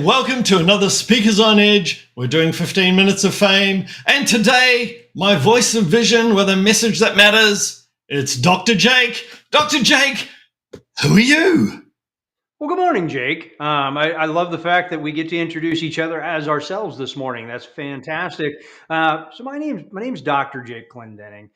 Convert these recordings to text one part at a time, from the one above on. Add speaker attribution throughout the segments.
Speaker 1: welcome to another Speakers on Edge. We're doing 15 minutes of fame. And today, my voice of vision with a message that matters. It's Dr. Jake. Dr. Jake, who are you?
Speaker 2: Well, good morning, Jake. I love the fact that we get to introduce each other as ourselves this morning. That's fantastic. So my name's Dr. Jake Clendenning.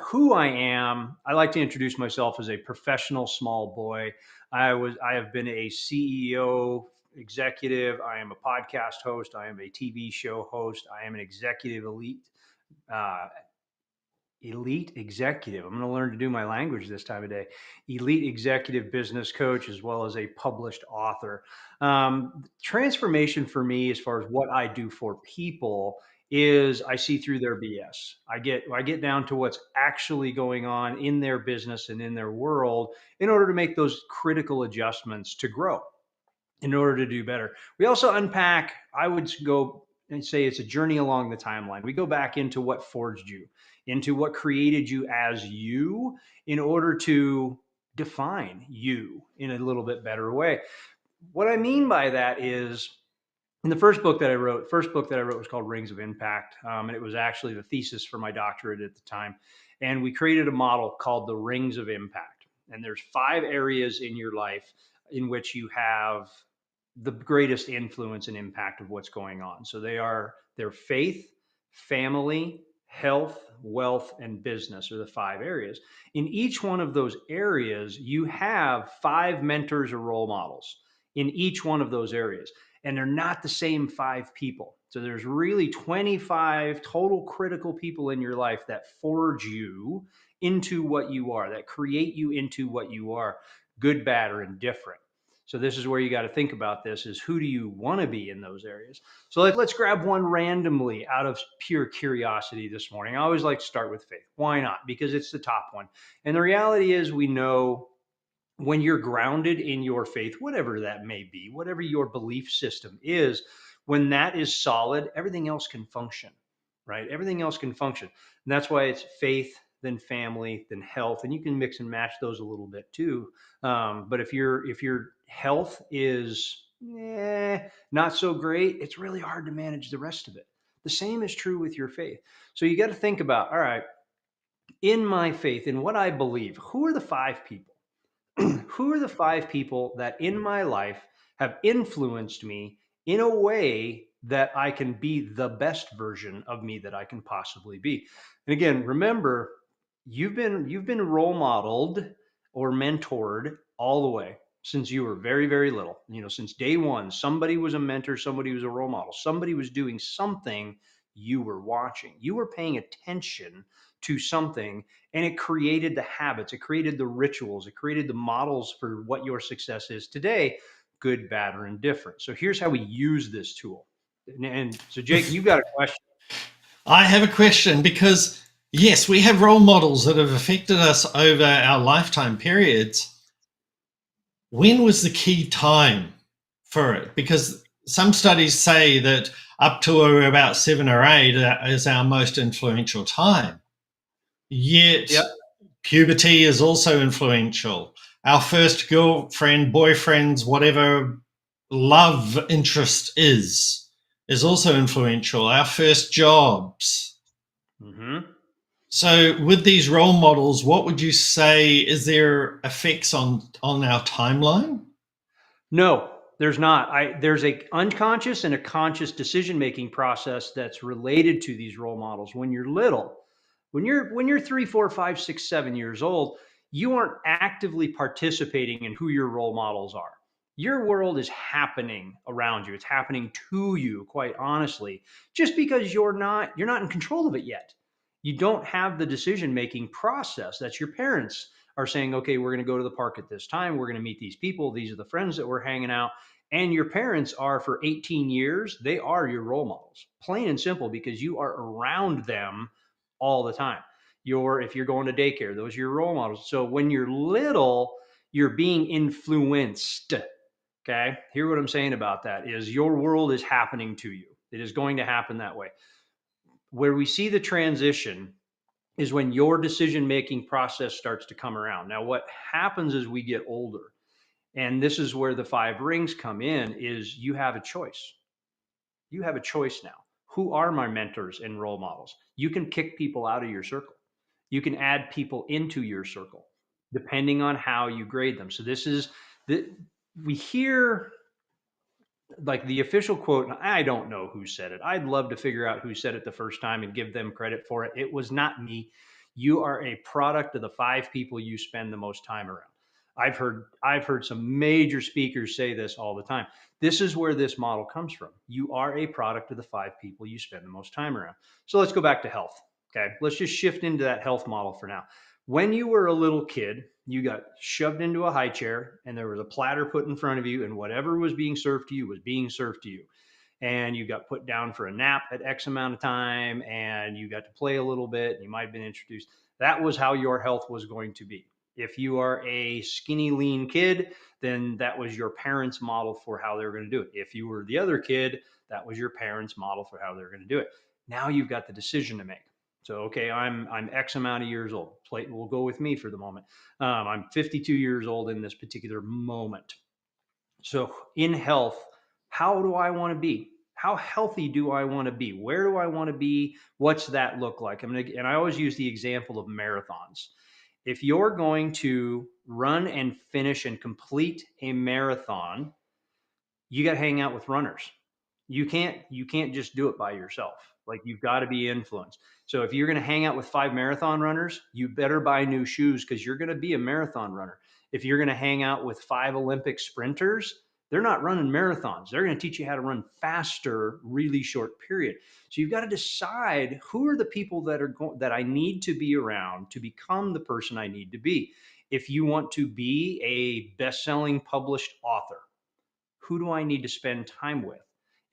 Speaker 2: Who I am, I like to introduce myself as a professional small boy. I have been a CEO, executive. I am a podcast host. I am a TV show host. I am an executive uh, elite executive. I'm going to learn to do my language this time of day. Elite executive business coach, as well as a published author. Transformation for me, as far as what I do for people, is I see through their BS. I get down to what's actually going on in their business and in their world in order to make those critical adjustments to grow, in order to do better. We also unpack, I would go and say it's a journey along the timeline. We go back into what forged you, into what created you as you, in order to define you in a little bit better way. What I mean by that is, in the first book that I wrote was called Rings of Impact. And it was actually the thesis for my doctorate at the time. And we created a model called the Rings of Impact. And there's 5 areas in your life in which you have the greatest influence and impact of what's going on. So their faith, family, health, wealth, and business are the 5 areas. In each one of those areas, you have 5 mentors or role models in each one of those areas. And they're not the same 5 people. So there's really 25 total critical people in your life that forge you into what you are, that create you into what you are, good, bad, or indifferent. So this is where you got to think about this: is who do you want to be in those areas? So let's grab one randomly out of pure curiosity this morning. I always like to start with faith. Why not? Because it's the top one. And the reality is, we know when you're grounded in your faith, whatever that may be, whatever your belief system is, when that is solid, everything else can function, right? Everything else can function. And that's why it's faith, then family, then health. And you can mix and match those a little bit too. But if your health is not so great, it's really hard to manage the rest of it. The same is true with your faith. So you got to think about, all right, in my faith, in what I believe, who are the 5 people? Who are the 5 people that in my life have influenced me in a way that I can be the best version of me that I can possibly be? And again, remember, you've been role modeled or mentored all the way since you were very, very little. Since day one, somebody was a mentor, somebody was a role model, somebody was doing something you were watching. You were paying attention to something, and it created the habits, it created the rituals, it created the models for what your success is today, good, bad, or indifferent. So here's how we use this tool. And so, Jake, you got a question.
Speaker 1: I have a question because, yes, we have role models that have affected us over our lifetime periods. When was the key time for it? Because some studies say that up to about 7 or 8 is our most influential time. Yet
Speaker 2: Yep.
Speaker 1: puberty is also influential. Our first girlfriend, boyfriends, whatever love interest is also influential. Our first jobs.
Speaker 2: Mm-hmm.
Speaker 1: So with these role models, what would you say is their effects on our timeline?
Speaker 2: No, there's not. There's a unconscious and a conscious decision making process that's related to these role models. When you're little, when you're 3, 4, 5, 6, 7 years old, you aren't actively participating in who your role models are. Your world is happening around you. It's happening to you, quite honestly, just because you're not in control of it yet. You don't have the decision making process. That's your parents are saying, okay, we're going to go to the park at this time. We're going to meet these people. These are the friends that we're hanging out. And your parents are, for 18 years, they are your role models, plain and simple, because you are around them all the time. If you're going to daycare, those are your role models. So when you're little, you're being influenced. Okay. Hear what I'm saying about that is your world is happening to you. It is going to happen that way. Where we see the transition is when your decision making process starts to come around. Now, what happens as we get older And this is where the five rings come in, is you have a choice. You have a choice now. Who are my mentors and role models? You can kick people out of your circle. You can add people into your circle depending on how you grade them. So this is the we hear like the official quote, and I don't know who said it. I'd love to figure out who said it the first time and give them credit for it. It was not me. You are a product of the five people you spend the most time around. I've heard some major speakers say this all the time. This is where this model comes from. You are a product of the five people you spend the most time around. So let's go back to health. Okay. Let's just shift into that health model for now. When you were a little kid, you got shoved into a high chair and there was a platter put in front of you, and whatever was being served to you was being served to you. And you got put down for a nap at X amount of time, and you got to play a little bit, and you might have been introduced. That was how your health was going to be. If you are a skinny, lean kid, then that was your parents' model for how they were going to do it. If you were the other kid, that was your parents' model for how they were going to do it. Now you've got the decision to make. So, okay, I'm X amount of years old. We'll go with me for the moment. I'm 52 years old in this particular moment. So, in health, how do I want to be? How healthy do I want to be? Where do I want to be? What's that look like? And I always use the example of marathons. If you're going to run and finish and complete a marathon, you got to hang out with runners. You can't just do it by yourself. Like, you've got to be influenced. So if you're going to hang out with five marathon runners, you better buy new shoes, because you're going to be a marathon runner. If you're going to hang out with five Olympic sprinters, they're not running marathons. They're going to teach you how to run faster, really short period. So you've got to decide, who are the people that I need to be around to become the person I need to be. If you want to be a best-selling published author, who do I need to spend time with?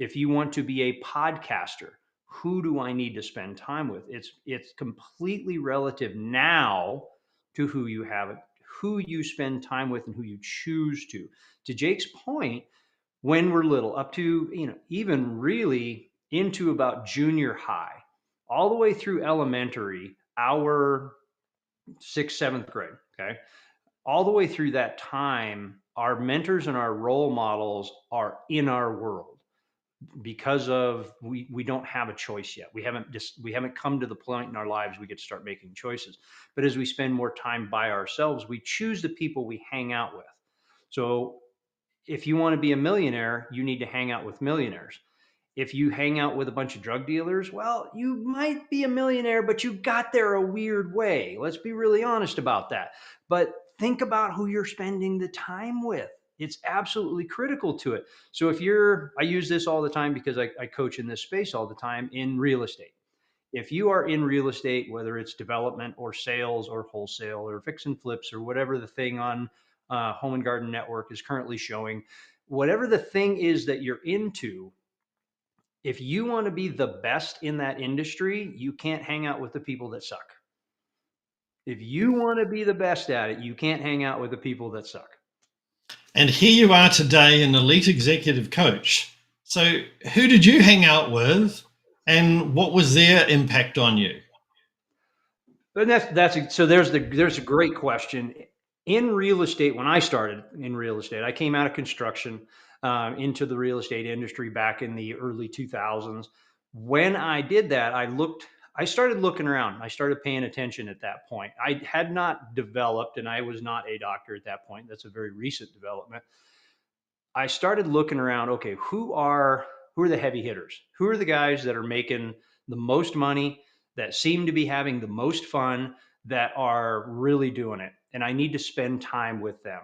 Speaker 2: If you want to be a podcaster, who do I need to spend time with? It's completely relative now to who you have, who you spend time with, and who you choose to. To Jake's point, when we're little, up to, even really into about junior high, all the way through elementary, our sixth, seventh grade, okay, all the way through that time, our mentors and our role models are in our world, because of we don't have a choice yet. We haven't come to the point in our lives we get to start making choices. But as we spend more time by ourselves, we choose the people we hang out with. So if you want to be a millionaire, you need to hang out with millionaires. If you hang out with a bunch of drug dealers, well, you might be a millionaire, but you got there a weird way. Let's be really honest about that. But think about who you're spending the time with. It's absolutely critical to it. So I use this all the time because I coach in this space all the time in real estate. If you are in real estate, whether it's development or sales or wholesale or fix and flips or whatever the thing on Home and Garden Network is currently showing, whatever the thing is that you're into, if you want to be the best in that industry, you can't hang out with the people that suck. If you want to be the best at it, you can't hang out with the people that suck.
Speaker 1: And here you are today, an elite executive coach. So, who did you hang out with, and what was their impact on you?
Speaker 2: But there's a great question. In real estate, when I started in real estate, I came out of construction into the real estate industry back in the early 2000s. When I did that, I started looking around. I started paying attention at that point. I had not developed, and I was not a doctor at that point. That's a very recent development. I started looking around. Okay, who are the heavy hitters? Who are the guys that are making the most money, that seem to be having the most fun, that are really doing it? And I need to spend time with them.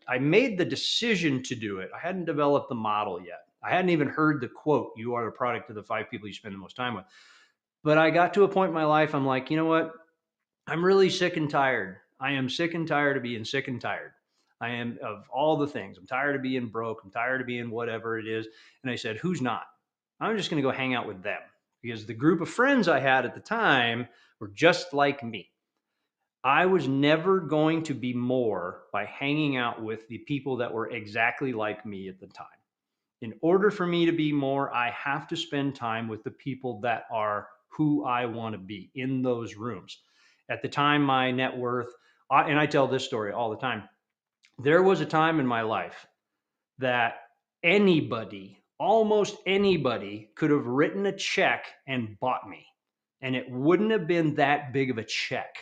Speaker 2: I made the decision to do it. I hadn't developed the model yet. I hadn't even heard the quote, "You are a product of the five people you spend the most time with." But I got to a point in my life, I'm like, you know what? I'm really sick and tired. I am sick and tired of being sick and tired. I am of all the things. I'm tired of being broke. I'm tired of being whatever it is. And I said, who's not? I'm just going to go hang out with them, because the group of friends I had at the time were just like me. I was never going to be more by hanging out with the people that were exactly like me at the time. In order for me to be more, I have to spend time with the people that are who I want to be in those rooms. At the time, my net worth, and I tell this story all the time. There was a time in my life that anybody, almost anybody, could have written a check and bought me. And it wouldn't have been that big of a check,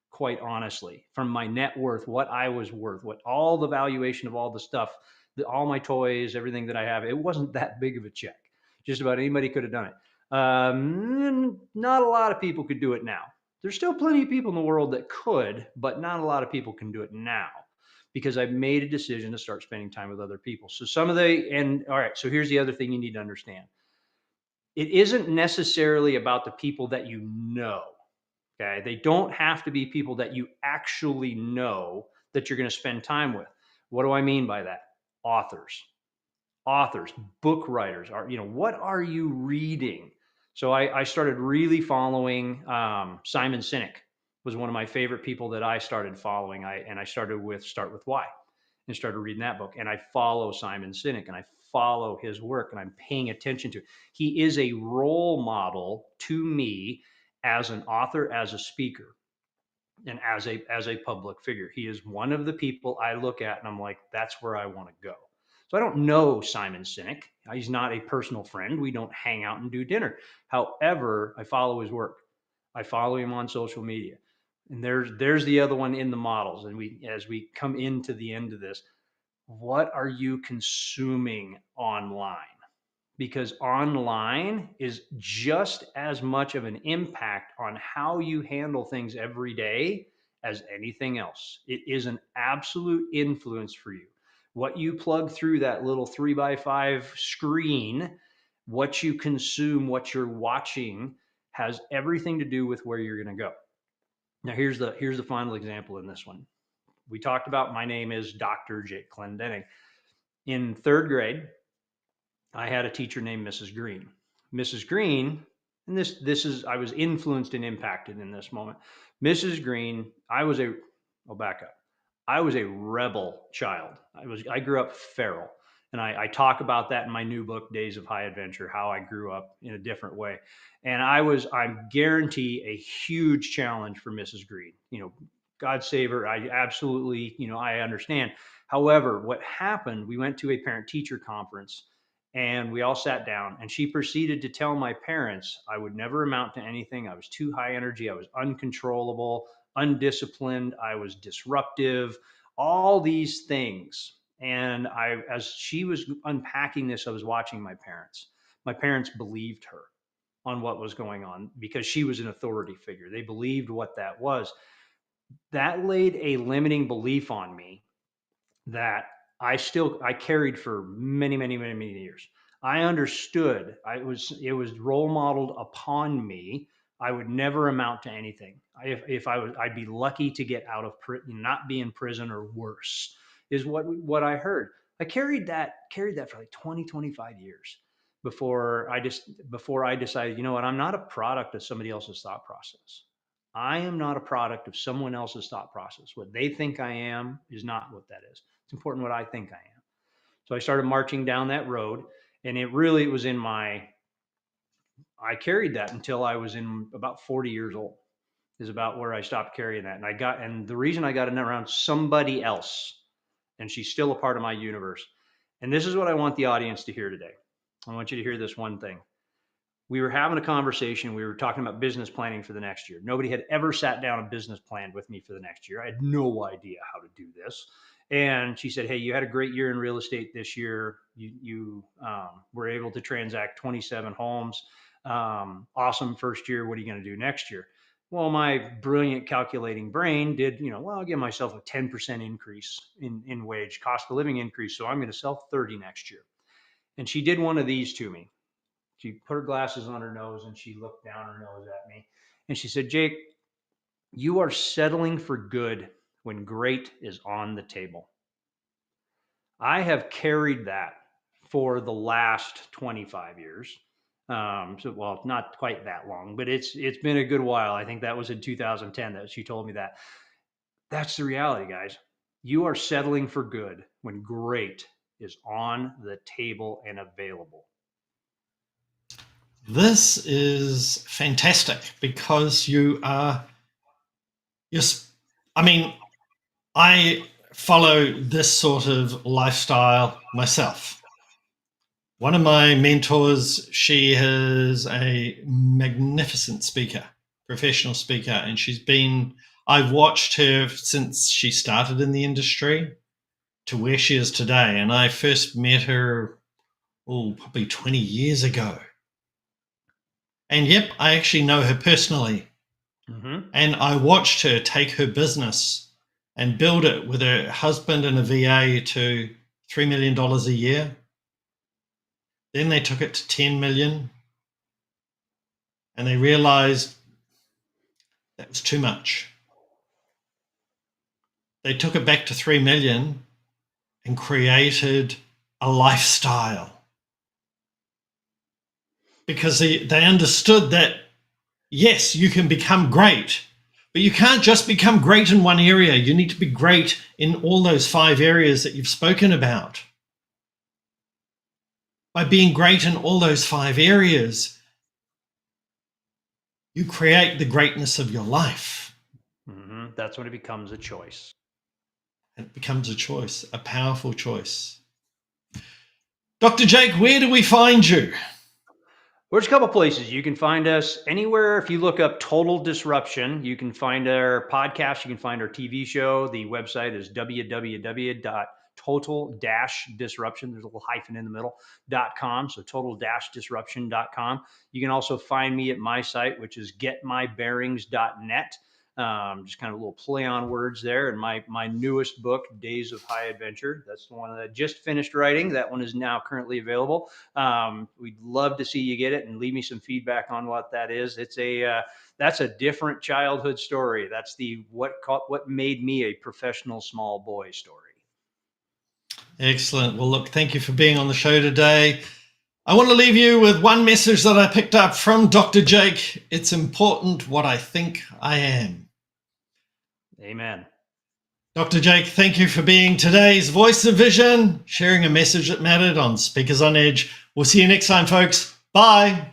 Speaker 2: quite honestly, from my net worth, what I was worth, what all the valuation of all the stuff, all my toys, everything that I have. It wasn't that big of a check. Just about anybody could have done it. Not a lot of people could do it now. There's still plenty of people in the world that could, but not a lot of people can do it now because I've made a decision to start spending time with other people. So all right, so here's the other thing you need to understand. It isn't necessarily about the people that you know. Okay. They don't have to be people that you actually know that you're going to spend time with. What do I mean by that? Authors, book writers are, what are you reading? So I started really following Simon Sinek was one of my favorite people that I started following. I started with Start With Why and started reading that book. And I follow Simon Sinek and I follow his work and I'm paying attention to it. He is a role model to me as an author, as a speaker, and as a public figure. He is one of the people I look at and I'm like, that's where I want to go. So I don't know Simon Sinek. He's not a personal friend. We don't hang out and do dinner. However, I follow his work. I follow him on social media. And there's the other one in the models. And as we come into the end of this, what are you consuming online? Because online is just as much of an impact on how you handle things every day as anything else. It is an absolute influence for you. What you plug through that little 3x5 screen, what you consume, what you're watching, has everything to do with where you're going to go. Now, here's the final example in this one. We talked about my name is Dr. Jake Clendenning. In third grade, I had a teacher named Mrs. Green. Mrs. Green, and this is I was influenced and impacted in this moment. Mrs. Green, I'll back up. I was a rebel child. I grew up feral. And I talk about that in my new book, Days of High Adventure, how I grew up in a different way. And I guarantee a huge challenge for Mrs. Green. God save her. I absolutely, I understand. However, what happened, we went to a parent teacher conference and we all sat down and she proceeded to tell my parents I would never amount to anything. I was too high energy. I was uncontrollable, undisciplined. I was disruptive, all these things. And as she was unpacking this, I was watching my parents. My parents believed her on what was going on because she was an authority figure. They believed what that was. That laid a limiting belief on me that I carried for many, many, many, many years. I understood. It was role modeled upon me. I would never amount to anything. If I'd be lucky to get out of not be in prison or worse, is what I heard. I carried that for like 20, 25 years before I decided, you know what, I'm not a product of somebody else's thought process. I am not a product of someone else's thought process. What they think I am is not what that is. It's important what I think I am. So I started marching down that road, and it was I carried that until I was in about 40 years old, is about where I stopped carrying that. And the reason I got it around somebody else, and she's still a part of my universe. And this is what I want the audience to hear today. I want you to hear this one thing. We were having a conversation. We were talking about business planning for the next year. Nobody had ever sat down and business planned with me for the next year. I had no idea how to do this. And she said, "Hey, you had a great year in real estate this year. You were able to transact 27 homes. Awesome first year. What are you going to do next year?" Well, my brilliant calculating brain did, I'll give myself a 10% increase in wage, cost of living increase. So I'm going to sell 30 next year. And she did one of these to me. She put her glasses on her nose and she looked down her nose at me and she said, "Jake, you are settling for good when great is on the table." I have carried that for the last 25 years. Well, not quite that long, but it's been a good while. I think that was in 2010 that she told me that. That's the reality, guys. You are settling for good when great is on the table and available.
Speaker 1: This is fantastic because I follow this sort of lifestyle myself. One of my mentors, she is a magnificent speaker, professional speaker, and I've watched her since she started in the industry to where she is today. And I first met her, probably 20 years ago. And yep, I actually know her personally.
Speaker 2: Mm-hmm.
Speaker 1: And I watched her take her business and build it with her husband and a VA to $3 million a year. Then they took it to 10 million. And they realized that was too much. They took it back to 3 million and created a lifestyle. Because they understood that, yes, you can become great, but you can't just become great in one area. You need to be great in all those 5 areas that you've spoken about. By being great in all those 5 areas, you create the greatness of your life.
Speaker 2: Mm-hmm. That's when it becomes a choice.
Speaker 1: It becomes a choice, a powerful choice. Dr. Jake, where do we find you?
Speaker 2: There's a couple places. You can find us anywhere. If you look up Total Disruption, you can find our podcast. You can find our TV show. The website is www.total-disruption. There's a little hyphen in the middle.com. So total-disruption.com. You can also find me at my site, which is getmybearings.net. Just kind of a little play on words there. And my newest book, Days of High Adventure, that's the one that I just finished writing. That one is now currently available. We'd love to see you get it and leave me some feedback on what that is. That's a different childhood story. That's what made me a professional small boy story.
Speaker 1: Excellent. Well, look, thank you for being on the show today. I want to leave you with one message that I picked up from Dr. Jake. It's important what I think I am.
Speaker 2: Amen.
Speaker 1: Dr. Jake, thank you for being today's Voice of Vision, sharing a message that mattered on Speakers on Edge. We'll see you next time, folks. Bye.